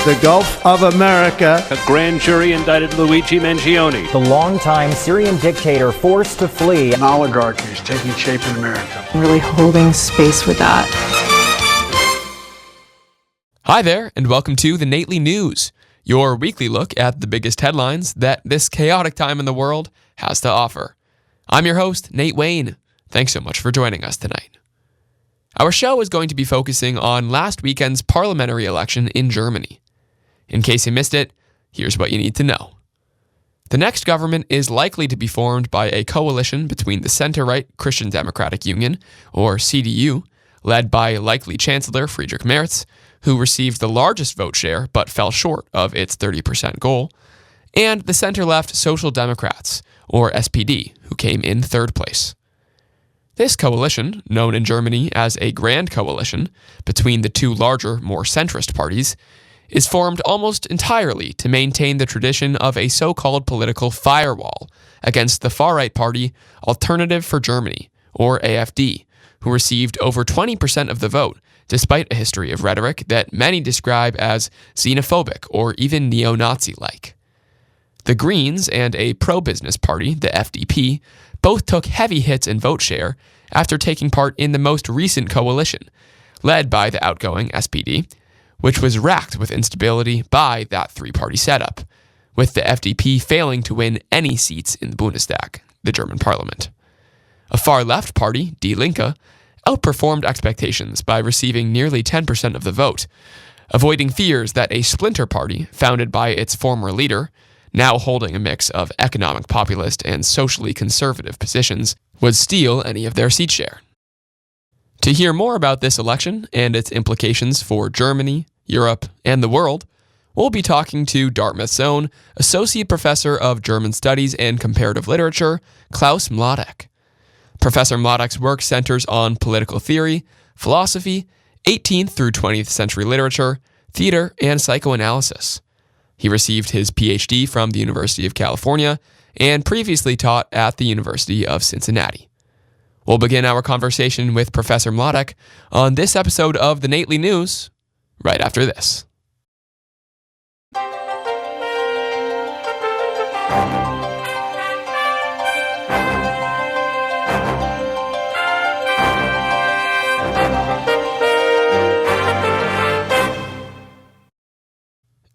the Gulf of America. A grand jury indicted Luigi Mangione. The longtime Syrian dictator forced to flee. An oligarchy is taking shape in America. I'm really holding space with that. Hi there, and welcome to the Nightly News, your weekly look at the biggest headlines that this chaotic time in the world has to offer. I'm your host, Nate Wayne. Thanks so much for joining us tonight. Our show is going to be focusing on last weekend's parliamentary election in Germany. In case you missed it, here's what you need to know. The next government is likely to be formed by a coalition between the center-right Christian Democratic Union, or CDU, led by likely Chancellor Friedrich Merz, who received the largest vote share but fell short of its 30% goal, and the center-left Social Democrats, or SPD, who came in third place. This coalition, known in Germany as a Grand Coalition between the two larger, more centrist parties, is formed almost entirely to maintain the tradition of a so-called political firewall against the far-right party Alternative for Germany, or AfD, who received over 20% of the vote, despite a history of rhetoric that many describe as xenophobic or even neo-Nazi-like. The Greens and a pro-business party, the FDP, both took heavy hits in vote share after taking part in the most recent coalition, led by the outgoing SPD, which was racked with instability by that three-party setup, with the FDP failing to win any seats in the Bundestag, the German parliament. A far-left party, Die Linke, outperformed expectations by receiving nearly 10% of the vote, avoiding fears that a splinter party founded by its former leader, now holding a mix of economic populist and socially conservative positions, would steal any of their seat share. To hear more about this election and its implications for Germany, Europe, and the world, we'll be talking to Dartmouth's own Associate Professor of German Studies and Comparative Literature, Klaus Mladek. Professor Mladek's work centers on political theory, philosophy, 18th through 20th century literature, theater, and psychoanalysis. He received his PhD from the University of California and previously taught at the University of Cincinnati. We'll begin our conversation with Professor Mladek on this episode of the Nightly News right after this.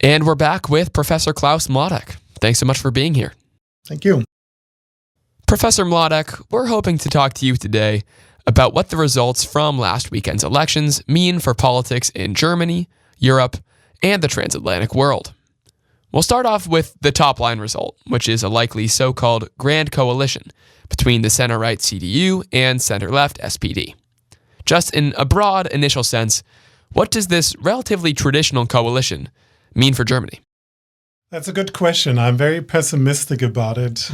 And we're back with Professor Klaus Mladek. Thanks so much for being here. Thank you. Professor Mladek, we're hoping to talk to you today about what the results from last weekend's elections mean for politics in Germany, Europe, and the transatlantic world. We'll start off with the top-line result, which is a likely so-called Grand Coalition between the center-right CDU and center-left SPD. Just in a broad initial sense, what does this relatively traditional coalition mean for Germany? That's a good question. I'm very pessimistic about it.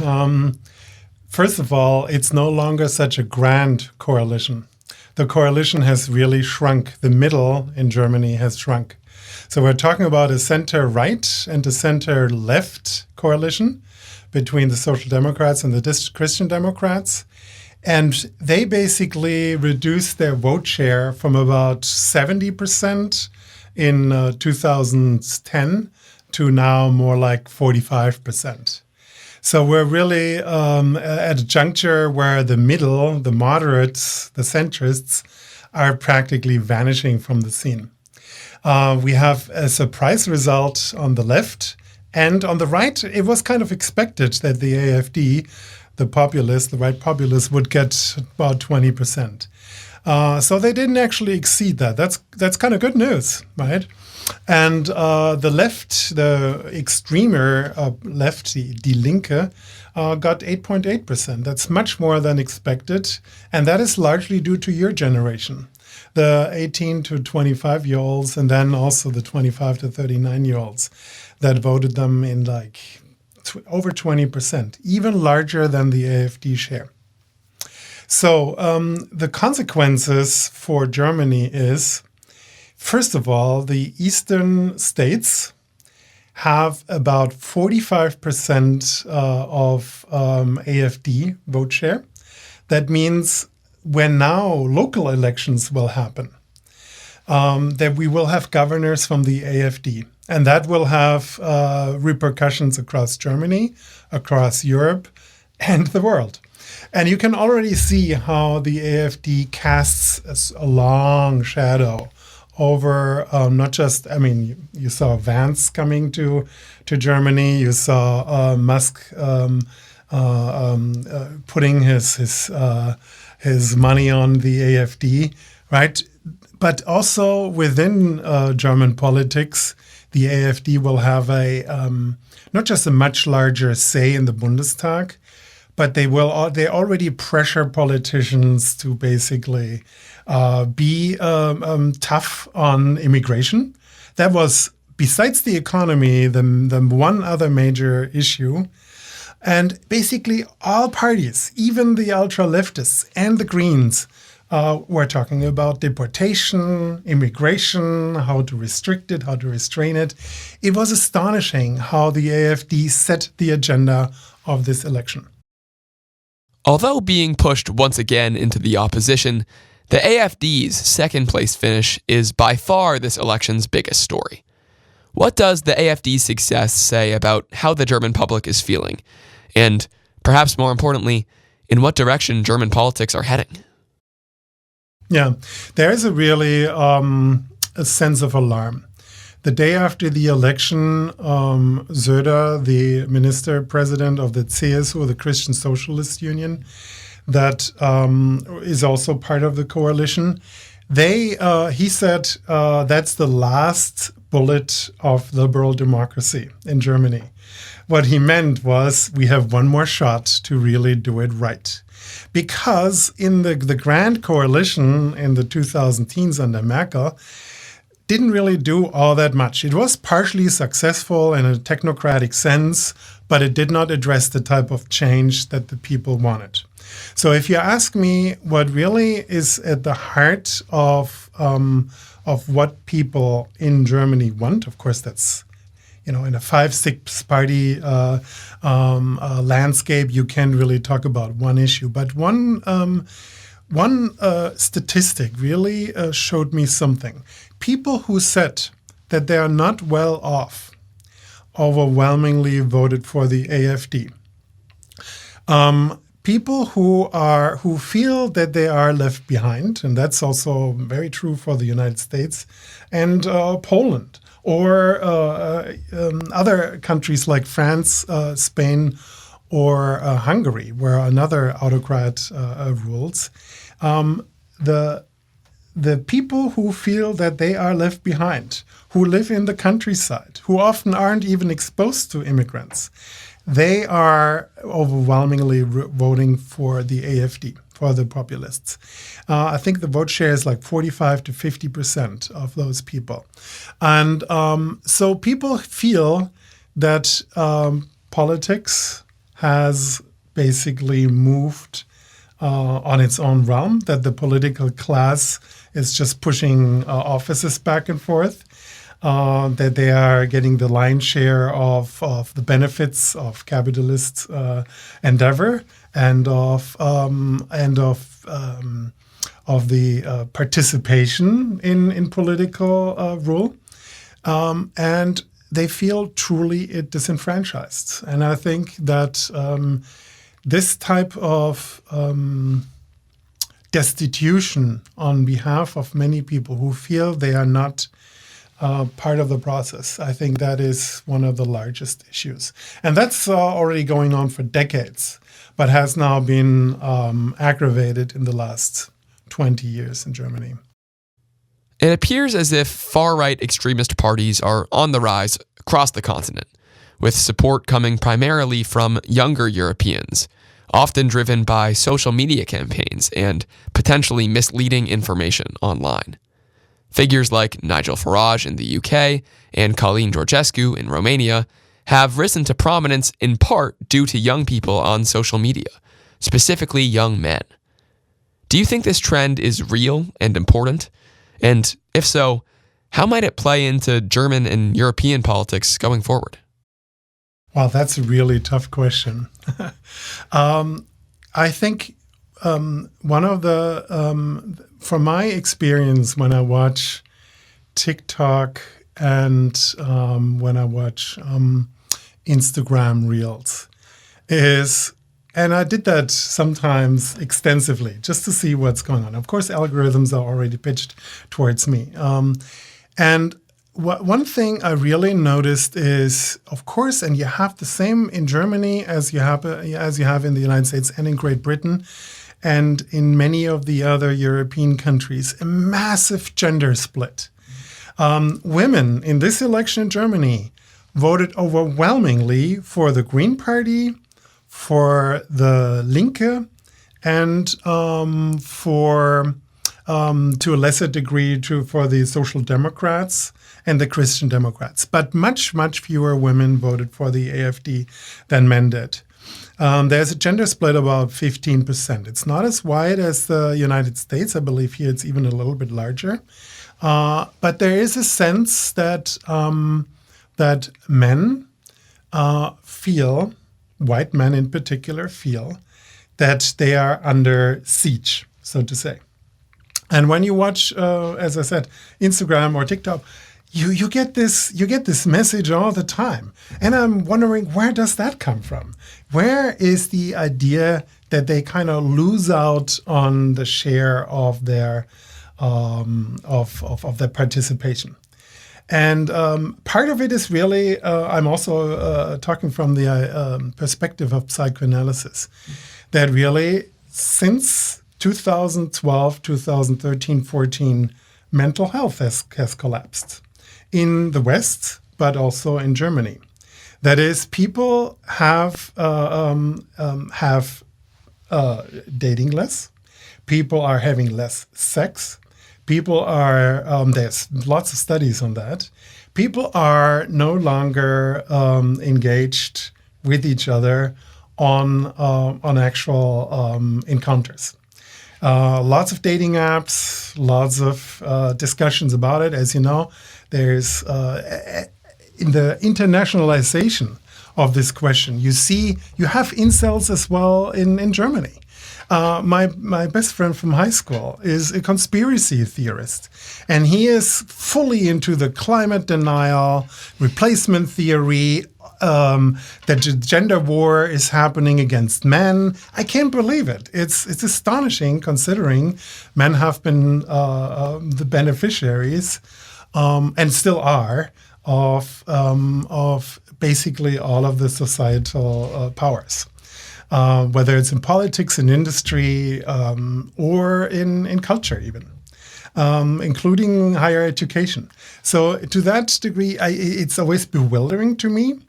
First of all, it's no longer such a grand coalition. The coalition has really shrunk. The middle in Germany has shrunk. So we're talking about a center-right and a center-left coalition between the Social Democrats and the Christian Democrats. And they basically reduced their vote share from about 70% in 2010 to now more like 45%. So we're really at a juncture where the middle, the moderates, the centrists are practically vanishing from the scene. We have a surprise result on the left, and on the right, it was kind of expected that the AfD, the right populists, would get about 20%. So they didn't actually exceed that. That's kind of good news, right? And the left, the extremer left, Die Linke, got 8.8%. That's much more than expected. And that is largely due to your generation, the 18 to 25-year-olds, and then also the 25 to 39-year-olds that voted them in like over 20%, even larger than the AfD share. So the consequences for Germany is, first of all, the eastern states have about 45% of AfD vote share. That means when now local elections will happen, that we will have governors from the AfD. And that will have repercussions across Germany, across Europe, and the world. And you can already see how the AfD casts a long shadow over not just, I mean, you saw Vance coming to Germany, you saw Musk putting his money on the AfD, right? But also within German politics, the AfD will have a not just a much larger say in the Bundestag, but they already pressure politicians to basically be tough on immigration. That was, besides the economy, the one other major issue. And basically all parties, even the ultra-leftists and the Greens, were talking about deportation, immigration, how to restrict it, how to restrain it. It was astonishing how the AfD set the agenda of this election. Although being pushed once again into the opposition, the AfD's second-place finish is by far this election's biggest story. What does the AfD's success say about how the German public is feeling? And, perhaps more importantly, in what direction German politics are heading? Yeah, there is a really a sense of alarm. The day after the election, Söder, the minister-president of the CSU, the Christian Socialist Union, that is also part of the coalition, he said that's the last bullet of liberal democracy in Germany. What he meant was we have one more shot to really do it right. Because in the grand coalition in the 2010s under Merkel, didn't really do all that much. It was partially successful in a technocratic sense, but it did not address the type of change that the people wanted. So if you ask me what really is at the heart of what people in Germany want, of course that's, in a 5-6 party landscape, you can't really talk about one issue. But one statistic really showed me something. People who said that they are not well off overwhelmingly voted for the AfD. People who feel that they are left behind, and that's also very true for the United States and Poland, or other countries like France, Spain, or Hungary, where another autocrat rules. The people who feel that they are left behind, who live in the countryside, who often aren't even exposed to immigrants, they are overwhelmingly voting for the AfD, for the populists. I think the vote share is like 45 to 50% of those people. And so people feel that politics has basically moved on its own realm, that the political class is just pushing offices back and forth, that they are getting the lion's share of the benefits of capitalist endeavor and of the participation in political rule, and they feel truly disenfranchised. And I think that this type of destitution on behalf of many people who feel they are not part of the process, I think that is one of the largest issues. And that's already going on for decades, but has now been aggravated in the last 20 years in Germany. It appears as if far-right extremist parties are on the rise across the continent, with support coming primarily from younger Europeans, often driven by social media campaigns and potentially misleading information online. Figures like Nigel Farage in the UK and Călin Georgescu in Romania have risen to prominence in part due to young people on social media, specifically young men. Do you think this trend is real and important? And if so, how might it play into German and European politics going forward? Wow, that's a really tough question. I think one of the, from my experience when I watch TikTok and when I watch Instagram Reels and I did that sometimes extensively just to see what's going on. Of course, algorithms are already pitched towards me. And one thing I really noticed is, of course, and you have the same in Germany as you have in the United States and in Great Britain and in many of the other European countries, a massive gender split. Women in this election in Germany voted overwhelmingly for the Green Party, for the Linke, and for to a lesser degree for the Social Democrats and the Christian Democrats. But much, much fewer women voted for the AfD than men did. There's a gender split about 15%. It's not as wide as the United States. I believe here it's even a little bit larger. But there is a sense that that men feel, white men in particular, feel that they are under siege, so to say. And when you watch, as I said, Instagram or TikTok, you get this message all the time. And I'm wondering, where does that come from? Where is the idea that they kind of lose out on the share of their of their participation? And part of it is really, I'm also talking from the perspective of psychoanalysis, that really since 2012, 2013, 14, mental health has collapsed in the West, but also in Germany. That is, people have dating less. People are having less sex. People are, there's lots of studies on that. People are no longer engaged with each other on actual encounters. Lots of dating apps, lots of discussions about it. As you know, there's in the internationalization of this question, you have incels as well in Germany. My best friend from high school is a conspiracy theorist, and he is fully into the climate denial, replacement theory, that the gender war is happening against men. I can't believe it. It's astonishing considering men have been the beneficiaries and still are of basically all of the societal powers. Whether it's in politics, in industry, or in culture even, including higher education. So to that degree, it's always bewildering to me.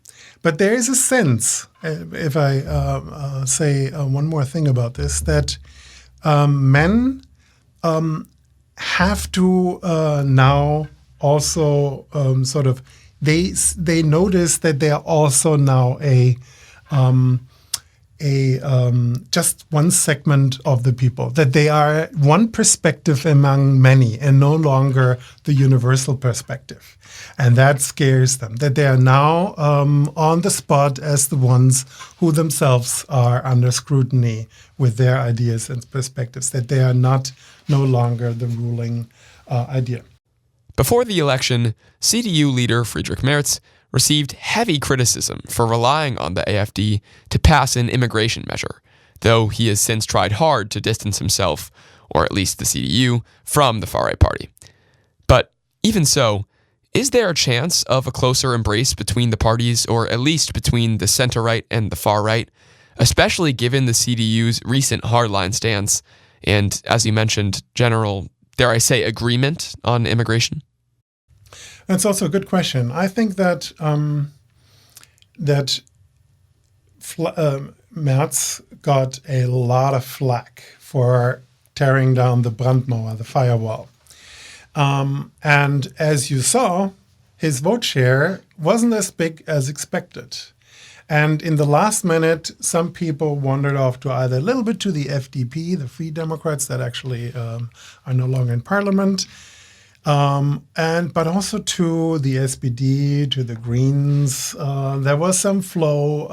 But there is a sense, if I say one more thing about this, that men have to now also sort of, they notice that they are also now just one segment of the people, that they are one perspective among many and no longer the universal perspective. And that scares them, that they are now on the spot as the ones who themselves are under scrutiny with their ideas and perspectives, that they are no longer the ruling idea. Before the election, CDU leader Friedrich Merz received heavy criticism for relying on the AfD to pass an immigration measure, though he has since tried hard to distance himself, or at least the CDU, from the far-right party. But even so, is there a chance of a closer embrace between the parties, or at least between the center-right and the far-right, especially given the CDU's recent hardline stance and, as you mentioned, general, dare I say, agreement on immigration? That's also a good question. I think that Merz got a lot of flack for tearing down the Brandmauer, the firewall. And as you saw, his vote share wasn't as big as expected. And in the last minute, some people wandered off to either a little bit to the FDP, the Free Democrats that actually are no longer in parliament, but also to the SPD, to the Greens. There was some flow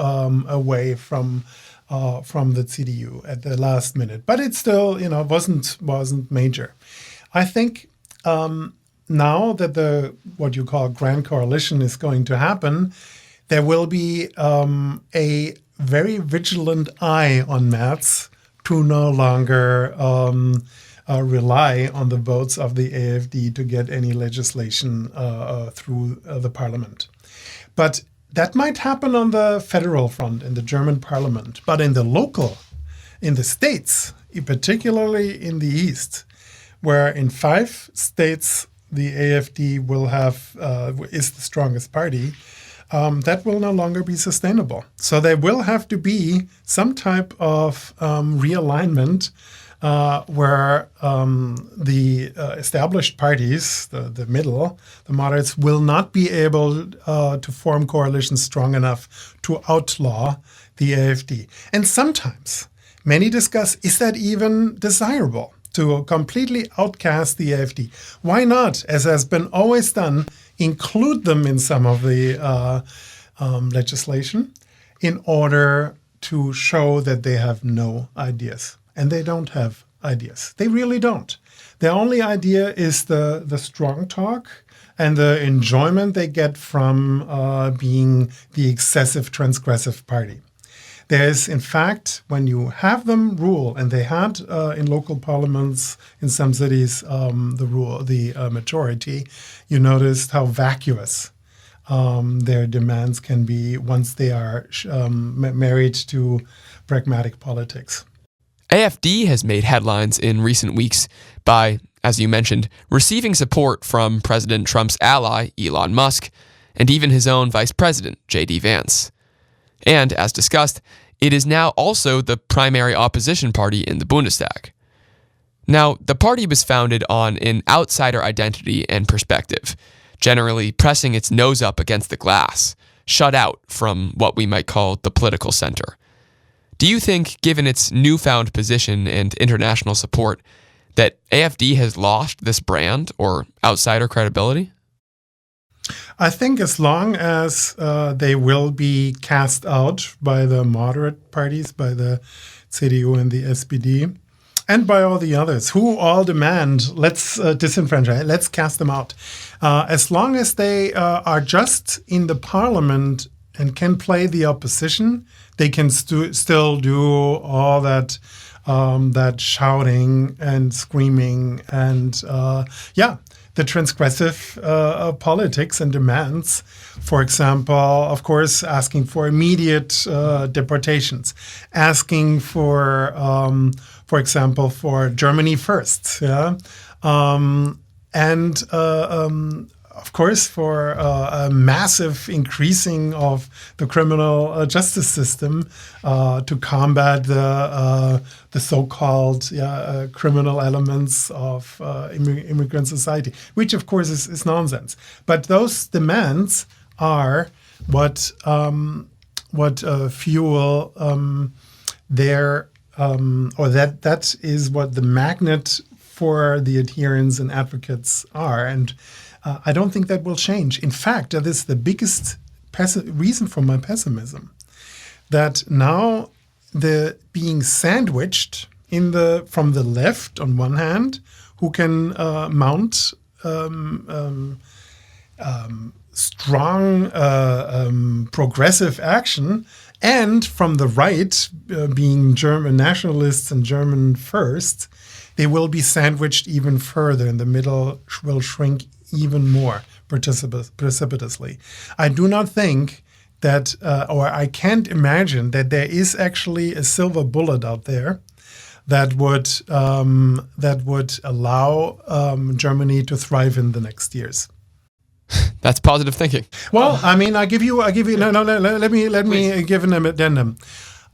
away from the CDU at the last minute, but it still, wasn't major. I think now that the what you call grand coalition is going to happen, there will be a very vigilant eye on Merz to no longer rely on the votes of the AfD to get any legislation through the parliament. But that might happen on the federal front in the German parliament. But in the local, in the states, particularly in the East, where in 5 states the AfD will have is the strongest party, that will no longer be sustainable. So there will have to be some type of realignment where the established parties, the middle, the moderates, will not be able to form coalitions strong enough to outlaw the AfD. And sometimes many discuss, is that even desirable to completely outcast the AfD? Why not, as has been always done, include them in some of the legislation in order to show that they have no ideas? And they don't have ideas. They really don't. Their only idea is the strong talk and the enjoyment they get from being the excessive transgressive party. There's, in fact, when you have them rule, and they had in local parliaments in some cities the majority, you noticed how vacuous their demands can be once they are married to pragmatic politics. AfD has made headlines in recent weeks by, as you mentioned, receiving support from President Trump's ally, Elon Musk, and even his own vice president, J.D. Vance. And, as discussed, it is now also the primary opposition party in the Bundestag. Now, the party was founded on an outsider identity and perspective, generally pressing its nose up against the glass, shut out from what we might call the political center. Do you think, given its newfound position and international support, that AfD has lost this brand or outsider credibility? I think as long as they will be cast out by the moderate parties, by the CDU and the SPD, and by all the others who all demand, let's disenfranchise, let's cast them out. As long as they are just in the parliament and can play the opposition, they can still do all that shouting and screaming and the transgressive politics and demands. For example, of course, asking for immediate deportations, asking for example, for Germany first, of course, for a massive increasing of the criminal justice system to combat the so-called criminal elements of immigrant society, which, of course, is nonsense. But those demands are what fuel their or that is what the magnet for the adherents and advocates are. And I don't think that will change. In fact, that is the biggest reason for my pessimism, that now the being sandwiched from the left on one hand, who can mount strong progressive action, and from the right, being German nationalists and German first, they will be sandwiched even further, and the middle will shrink even more precipitously. I do not think that, or I can't imagine that there is actually a silver bullet out there that would allow Germany to thrive in the next years. That's positive thinking. Well, I mean, I give you. No. Let me give an addendum.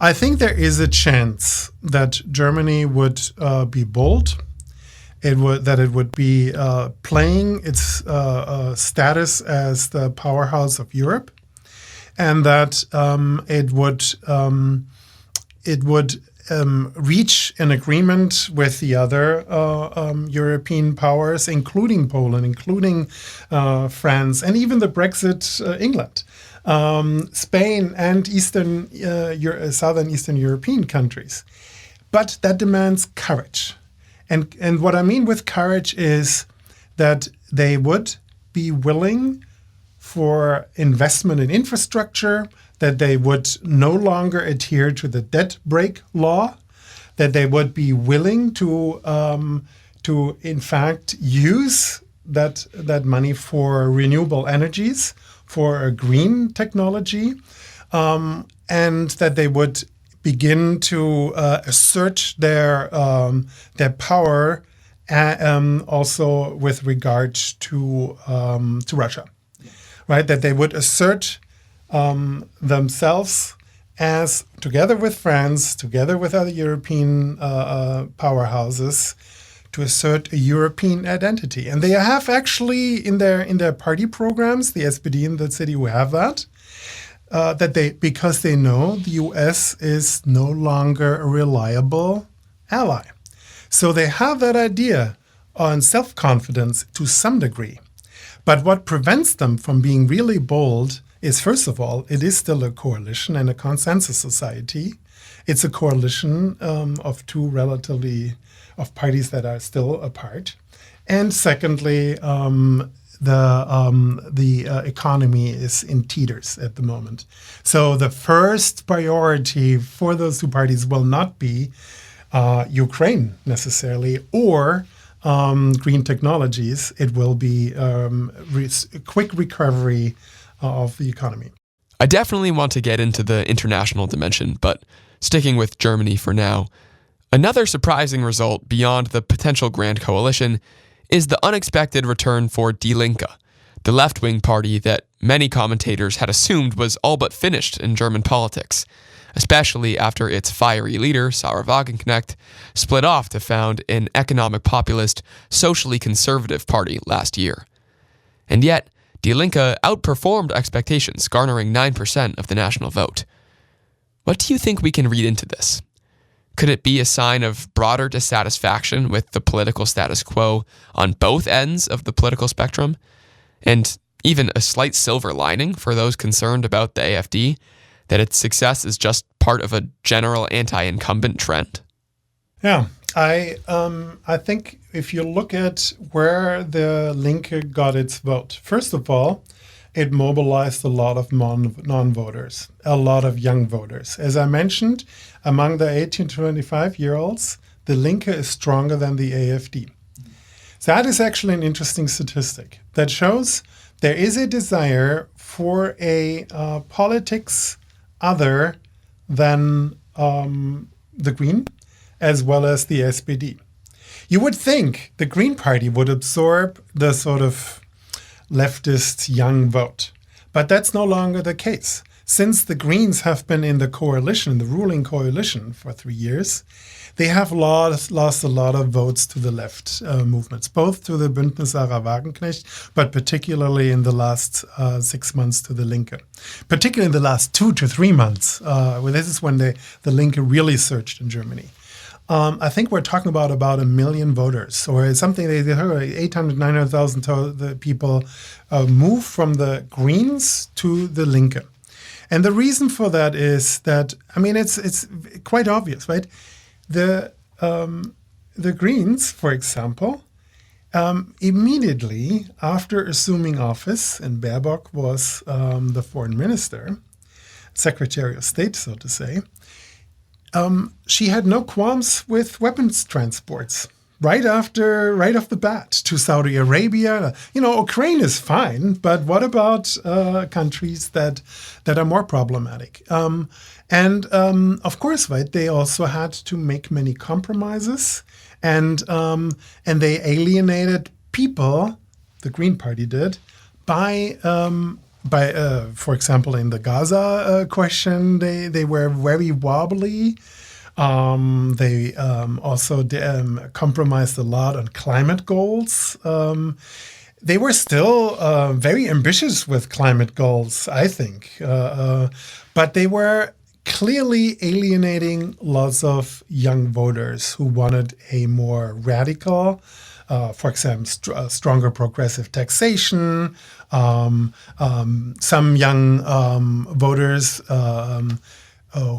I think there is a chance that Germany would be bold. It would be playing its status as the powerhouse of Europe, and that it would reach an agreement with the other European powers, including Poland, including France, and even the Brexit England, Spain, and Southern Eastern European countries. But that demands courage. And what I mean with courage is that they would be willing for investment in infrastructure, that they would no longer adhere to the debt brake law, that they would be willing to in fact use that money for renewable energies, for a green technology, and that they would begin to assert their power, also with regard to Russia, right? That they would assert themselves as, together with France, together with other European powerhouses, to assert a European identity. And they have actually in their party programs, the SPD in the CDU have that, because they know the US is no longer a reliable ally. So they have that idea on self-confidence to some degree. But what prevents them from being really bold is, first of all, it is still a coalition and a consensus society. It's a coalition of of parties that are still apart. And secondly, the economy is in teeters at the moment. So the first priority for those two parties will not be Ukraine necessarily or green technologies. It will be a quick recovery of the economy. I definitely want to get into the international dimension, but sticking with Germany for now, another surprising result beyond the potential grand coalition is the unexpected return for Die Linke, the left-wing party that many commentators had assumed was all but finished in German politics, especially after its fiery leader, Sarah Wagenknecht, split off to found an economic populist, socially conservative party last year. And yet, Die Linke outperformed expectations, garnering 9% of the national vote. What do you think we can read into this? Could it be a sign of broader dissatisfaction with the political status quo on both ends of the political spectrum? And even a slight silver lining for those concerned about the AfD, that its success is just part of a general anti-incumbent trend? Yeah, I think if you look at where the Linke got its vote, first of all, it mobilized a lot of non-voters, a lot of young voters. As I mentioned, among the 18 to 25-year-olds, the Linke is stronger than the AfD. So that is actually an interesting statistic that shows there is a desire for a politics other than the Green, as well as the SPD. You would think the Green Party would absorb the sort of leftist young vote, but that's no longer the case. Since the Greens have been in the coalition, the ruling coalition, for 3 years, they have lost a lot of votes to the left movements, both to the Bündnis Sarah Wagenknecht, but particularly in the last 6 months to the Linke. Particularly in the last 2 to 3 months. This is when the Linke really surged in Germany. I think we're talking about 1 million voters, or something. They heard 800, 900,000 people move from the Greens to the Linke. And the reason for that is that, I mean, it's quite obvious, right? The Greens, for example, immediately after assuming office, and Baerbock was the foreign minister, Secretary of State, so to say, she had no qualms with weapons transports right off the bat to Saudi Arabia. Ukraine is fine, but what about countries that are more problematic? And of course, right, they also had to make many compromises, and they alienated people. The Green Party did by for example, in the Gaza question, they were very wobbly. They also compromised a lot on climate goals. They were still very ambitious with climate goals, I think, but they were clearly alienating lots of young voters who wanted a more radical, for example, stronger progressive taxation. Some young voters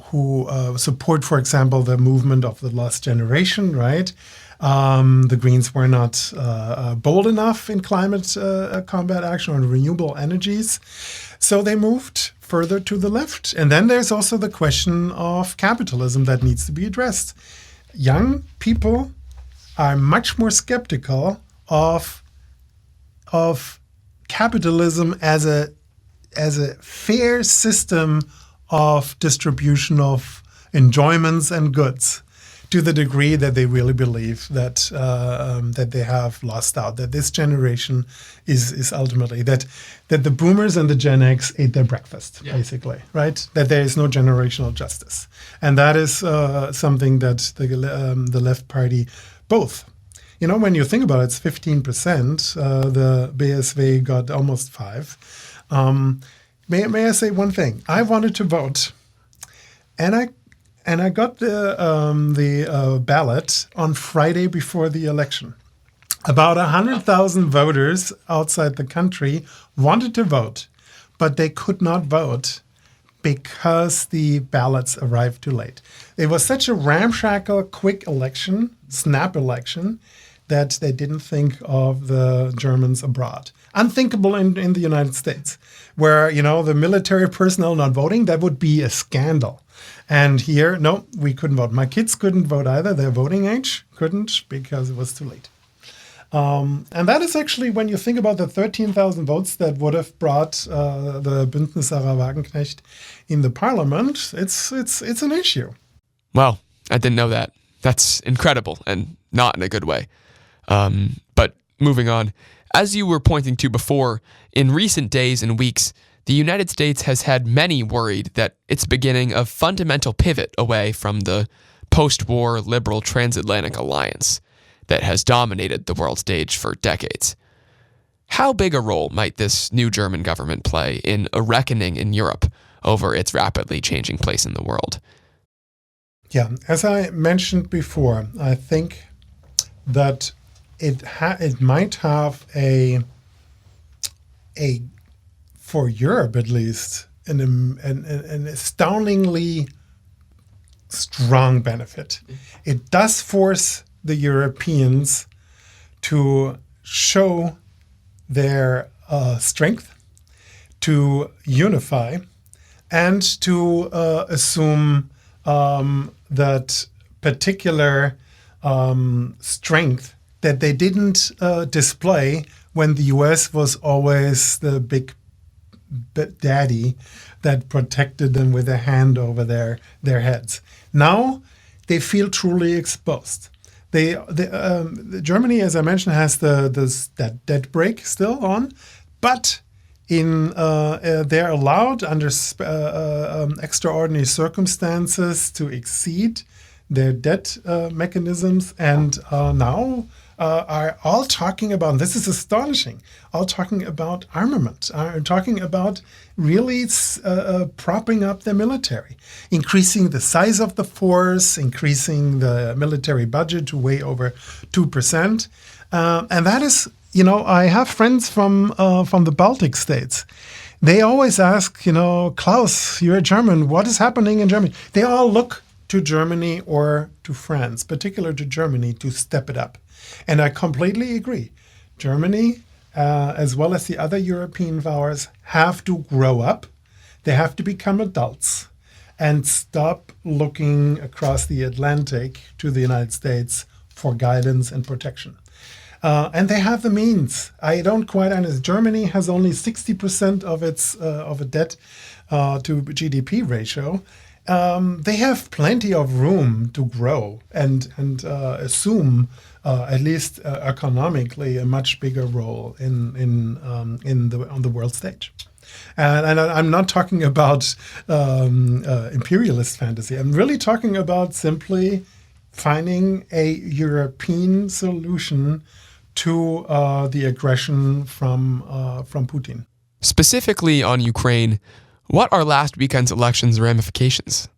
who support, for example, the movement of the lost generation, right? The Greens were not bold enough in climate combat action on renewable energies. So they moved further to the left. And then there's also the question of capitalism that needs to be addressed. Young people are much more skeptical of capitalism as a fair system of distribution of enjoyments and goods, to the degree that they really believe that that they have lost out, that this generation is ultimately that the boomers and the Gen X ate their breakfast, basically, right? That there is no generational justice, and that is something that the left party both. You know, when you think about it, it's 15%. The BSV got almost 5%. May I say one thing? I wanted to vote, and I got the ballot on Friday before the election. About 100,000 voters outside the country wanted to vote, but they could not vote because the ballots arrived too late. It was such a ramshackle, quick election, snap election, that they didn't think of the Germans abroad. Unthinkable in the United States, where, you know, the military personnel not voting, that would be a scandal. And here, no, we couldn't vote. My kids couldn't vote either. Their voting age couldn't because it was too late. And that is actually, when you think about the 13,000 votes that would have brought the Bündnis Sarah Wagenknecht in the parliament, it's an issue. Well, I didn't know that. That's incredible and not in a good way. But moving on, as you were pointing to before, in recent days and weeks, the United States has had many worried that it's beginning a fundamental pivot away from the post-war liberal transatlantic alliance that has dominated the world stage for decades. How big a role might this new German government play in a reckoning in Europe over its rapidly changing place in the world? Yeah, as I mentioned before, I think that it might have a for Europe at least an astoundingly strong benefit. It does force the Europeans to show their strength, to unify, and to assume that particular strength that they didn't display when the US was always the big daddy that protected them with a hand over their heads. Now they feel truly exposed. Germany, as I mentioned, has that debt brake still on, but they're allowed under extraordinary circumstances to exceed their debt mechanisms, and now are all talking about, and this is astonishing, all talking about armament, are talking about really propping up their military, increasing the size of the force, increasing the military budget to way over 2%. And that is, you know, I have friends from the Baltic states. They always ask, you know, Klaus, you're a German, what is happening in Germany? They all look to Germany or to France, particularly to Germany, to step it up. And I completely agree. Germany, as well as the other European powers, have to grow up. They have to become adults and stop looking across the Atlantic to the United States for guidance and protection. And they have the means. I don't quite understand. Germany has only 60% of its of a debt to GDP ratio. They have plenty of room to grow and assume at least economically a much bigger role on the world stage. And I'm not talking about imperialist fantasy. I'm really talking about simply finding a European solution to the aggression from Putin. Specifically on Ukraine, what are last weekend's elections' ramifications?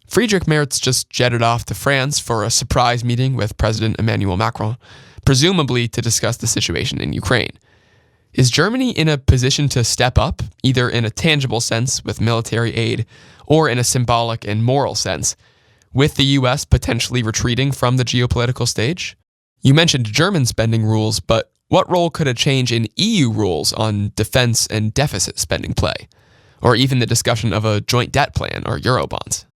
Friedrich Merz just jetted off to France for a surprise meeting with President Emmanuel Macron, presumably to discuss the situation in Ukraine. Is Germany in a position to step up, either in a tangible sense with military aid, or in a symbolic and moral sense, with the U.S. potentially retreating from the geopolitical stage? You mentioned German spending rules, but what role could a change in EU rules on defense and deficit spending play? Or even the discussion of a joint debt plan or Eurobonds?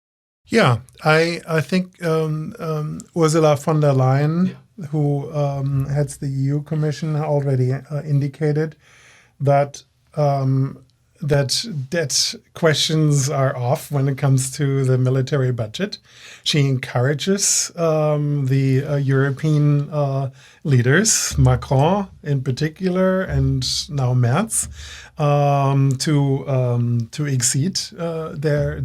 Yeah, I think Ursula von der Leyen, who heads the EU Commission, already indicated that that questions are off when it comes to the military budget. She encourages the European leaders, Macron in particular, and now Merz, to exceed their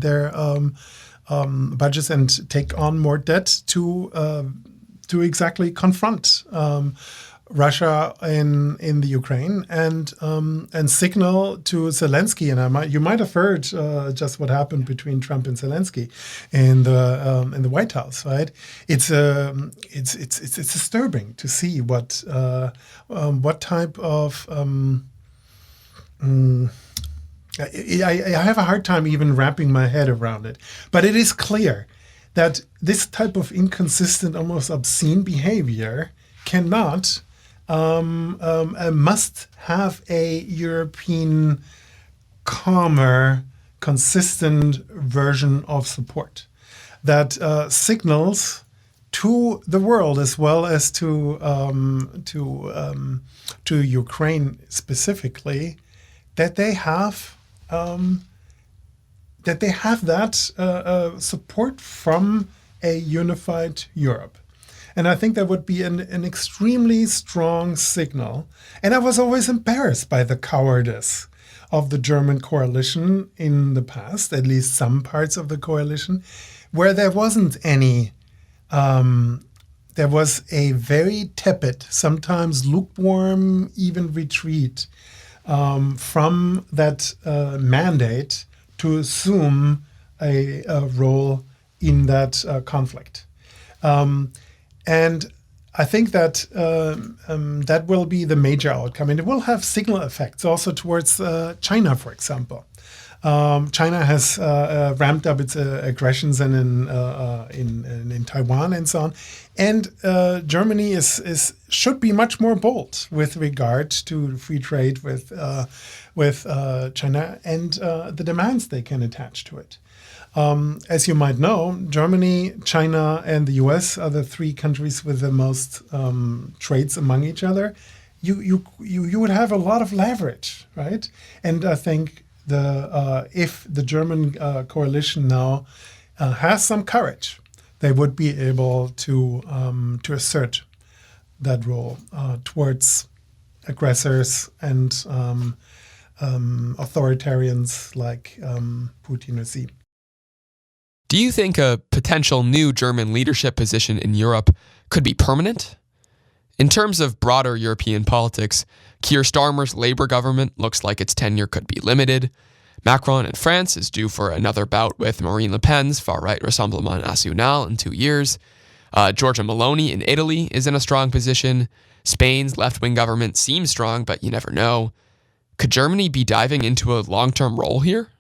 budgets and take on more debt to exactly confront Russia in the Ukraine and signal to Zelensky. And you might have heard just what happened between Trump and Zelensky in the White House, right? It's disturbing to see what type of I have a hard time even wrapping my head around it. But it is clear that this type of inconsistent, almost obscene behavior cannot, must have a European, calmer, consistent version of support that signals to the world as well as to Ukraine specifically that they have that support from a unified Europe. And I think that would be an extremely strong signal. And I was always embarrassed by the cowardice of the German coalition in the past, at least some parts of the coalition, where there wasn't any, there was a very tepid, sometimes lukewarm, even retreat from that mandate to assume a role in that conflict. And I think that that will be the major outcome. And it will have signal effects also towards China, for example. China has ramped up its aggressions in Taiwan and so on. And Germany should be much more bold with regard to free trade with China and the demands they can attach to it. As you might know, Germany, China, and the US are the three countries with the most trades among each other. You would have a lot of leverage, right? And I think if the German coalition now has some courage, they would be able to assert that role towards aggressors and authoritarians like Putin or Xi. Do you think a potential new German leadership position in Europe could be permanent? In terms of broader European politics, Keir Starmer's Labour government looks like its tenure could be limited. Macron in France is due for another bout with Marine Le Pen's far-right Rassemblement National in 2 years. Giorgia Meloni in Italy is in a strong position. Spain's left-wing government seems strong, but you never know. Could Germany be diving into a long-term role here?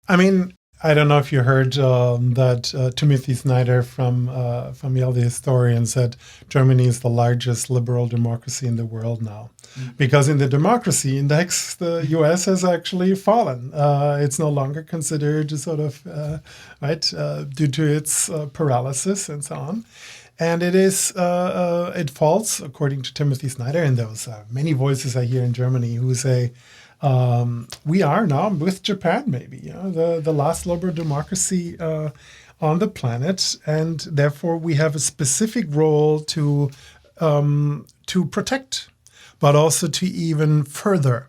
I mean, I don't know if you heard that Timothy Snyder from Yale, the historian, said Germany is the largest liberal democracy in the world now. Because in the democracy index, the US has actually fallen. It's no longer considered sort of, due to its paralysis and so on. And it falls, according to Timothy Snyder, and those many voices I hear in Germany who say, we are now with Japan, maybe, the last liberal democracy on the planet, and therefore we have a specific role to protect, but also to even further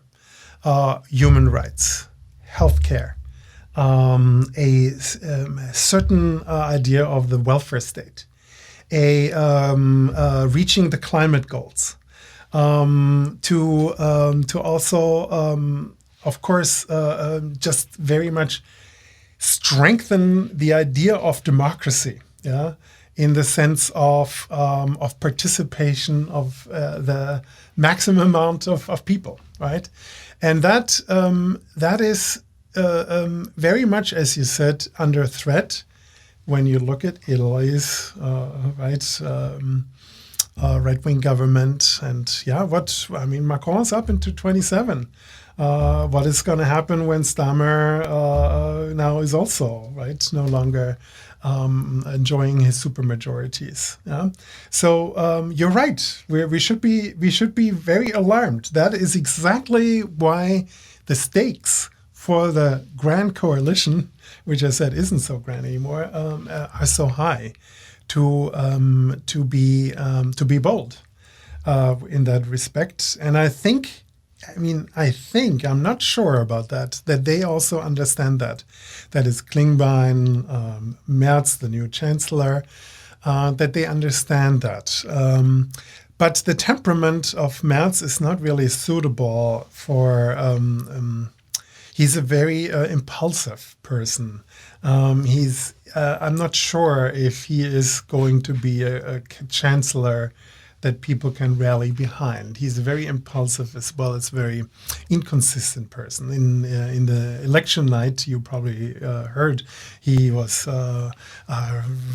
human rights, healthcare, a certain idea of the welfare state, reaching the climate goals. To also, of course, just very much strengthen the idea of democracy, in the sense of participation of the maximum amount of people, right? And that is very much, as you said, under threat when you look at Italy's right-wing government. And Macron's up into 27. What is going to happen when Stammer now is also no longer enjoying his supermajorities? Yeah? So you're right. We should be very alarmed. That is exactly why the stakes for the grand coalition, which I said isn't so grand anymore, are so high. To be bold in that respect, and I think, I'm not sure about that they also understand that is Klingbein, Merz, the new chancellor, that they understand that. But the temperament of Merz is not really suitable for. He's a very impulsive person. I'm not sure if he is going to be a chancellor that people can rally behind. He's a very impulsive as well as very inconsistent person. In the election night, you probably heard he was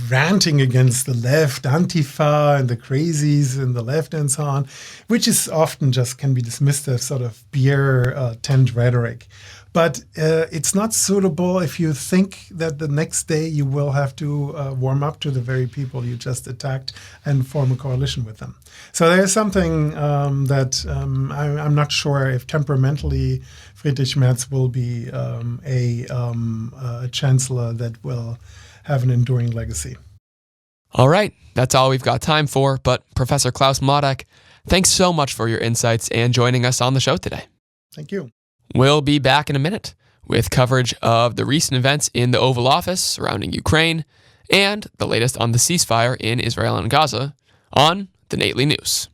ranting against the left, Antifa and the crazies and the left and so on, which is often just can be dismissed as sort of beer tent rhetoric. But it's not suitable if you think that the next day you will have to warm up to the very people you just attacked and form a coalition with them. So there's something that I'm not sure if temperamentally Friedrich Merz will be a chancellor that will have an enduring legacy. All right, that's all we've got time for. But Professor Klaus Mladek, thanks so much for your insights and joining us on the show today. Thank you. We'll be back in a minute with coverage of the recent events in the Oval Office surrounding Ukraine and the latest on the ceasefire in Israel and Gaza on the Nightly News.